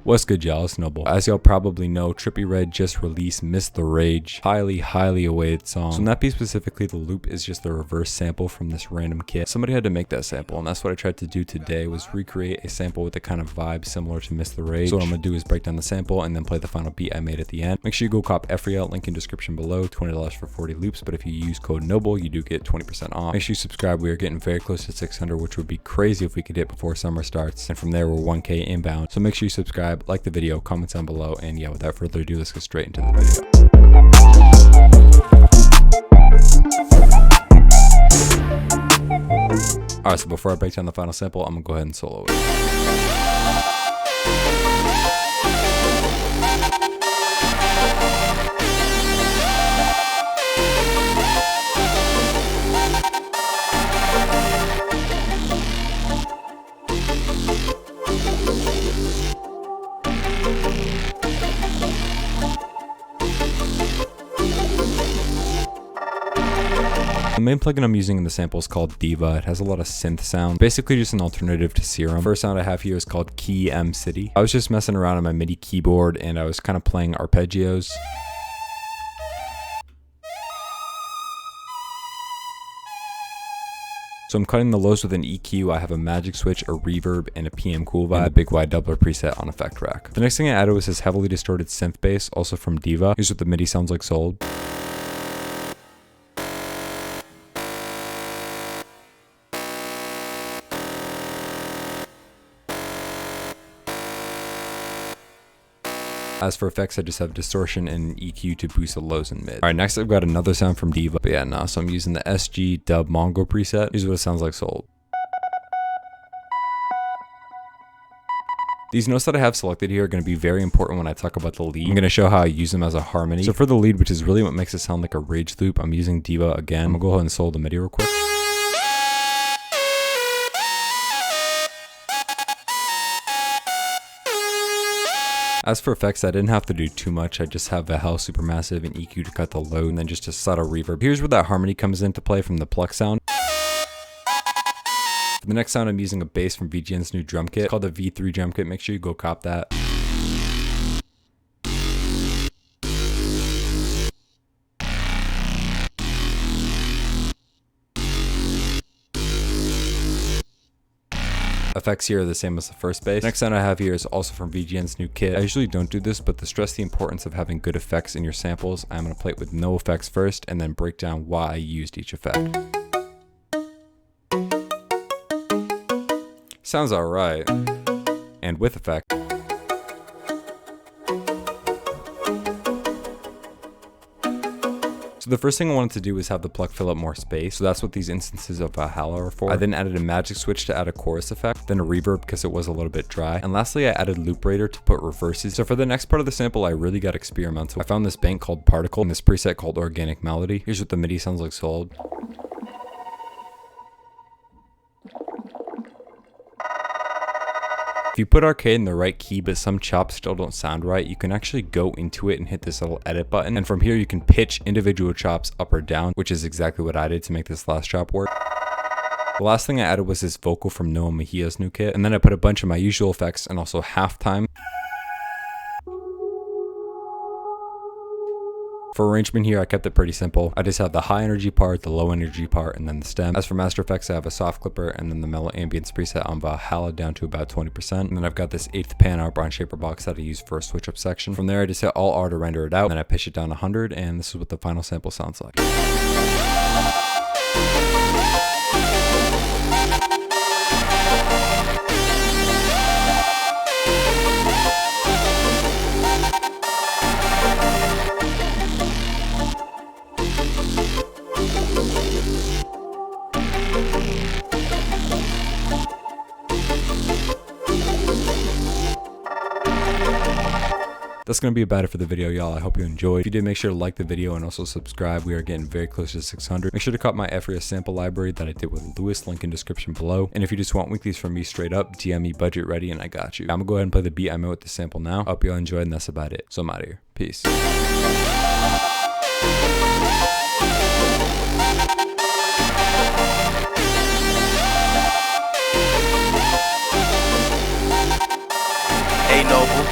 What's good, y'all? It's Noble. As y'all probably know, Trippie Red just released Miss the Rage. Highly awaited song. So in that piece specifically, the loop is just the reverse sample from this random kit. Somebody had to make that sample, and that's what I tried to do today, was recreate a sample with a kind of vibe similar to Miss the Rage. So what I'm gonna do is break down the sample and then play the final beat I made at the end. Make sure you go cop Efria, link in description below, $20 for 40 loops, but if you use code Noble, you do get 20% off. Make sure you subscribe. We are getting very close to 600, which would be crazy if we could hit before summer starts. And from there, we're 1K inbound. So make sure you subscribe, like the video, comment down below, and yeah, without further ado, let's get straight into the video. Alright, so before I break down the final sample, I'm gonna go ahead and solo it. The main plugin I'm using in the sample is called Diva. It has a lot of synth sound, basically just an alternative to Serum. First sound I have here is called Key M City. I was just messing around on my MIDI keyboard and I was kind of playing arpeggios. So I'm cutting the lows with an EQ. I have a magic switch, a reverb, and a PM cool vibe, and a big wide doubler preset on effect rack. The next thing I added was this heavily distorted synth bass, also from Diva. Here's what the MIDI sounds like sold. As for effects, I just have distortion and EQ to boost the lows and mid. Alright, next I've got another sound from Diva. But yeah, nah, so I'm using the SG Dub Mongo preset. Here's what it sounds like sold. These notes that I have selected here are going to be very important when I talk about the lead. I'm going to show how I use them as a harmony. So for the lead, which is really what makes it sound like a rage loop, I'm using Diva again. I'm going to go ahead and solo the MIDI real quick. As for effects, I didn't have to do too much. I just have a hell supermassive and EQ to cut the low, and then just a subtle reverb. Here's where that harmony comes into play from the Pluck sound. For the next sound, I'm using a bass from VGN's new drum kit. It's called the V3 drum kit. Make sure you go cop that. Effects here are the same as the first bass. Next sound I have here is also from VGN's new kit. I usually don't do this, but to stress the importance of having good effects in your samples, I'm going to play it with no effects first and then break down why I used each effect. Sounds alright. And with effect. So the first thing I wanted to do was have the Pluck fill up more space, so that's what these instances of Valhalla are for. I then added a magic switch to add a chorus effect, then a reverb because it was a little bit dry, and lastly I added loop raider to put reverses. So for the next part of the sample, I really got experimental. I found this bank called Particle and this preset called Organic Melody. Here's what the MIDI sounds like sold. If you put arcade in the right key but some chops still don't sound right, you can actually go into it and hit this little edit button, and from here you can pitch individual chops up or down, which is exactly what I did to make this last chop work. The last thing I added was this vocal from Noah Mejia's new kit, and then I put a bunch of my usual effects and also halftime. For arrangement here, I kept it pretty simple. I just have the high energy part, the low energy part, and then the stem. As for master effects, I have a soft clipper and then the mellow ambience preset on Valhalla down to about 20%. And then I've got this 8th pan out brown shaper box that I use for a switch up section. From there, I just hit all R to render it out, and then I pitch it down 100, and this is what the final sample sounds like. That's going to be about it for the video, y'all. I hope you enjoyed. If you did, make sure to like the video and also subscribe. We are getting very close to 600. Make sure to cop my Efria sample library that I did with Lewis, link in description below. And if you just want weeklies from me straight up, DM me budget ready and I got you. I'm going to go ahead and play the beat I made with the sample now. Hope y'all enjoyed, and that's about it. So I'm out of here. Peace. Hey Noble.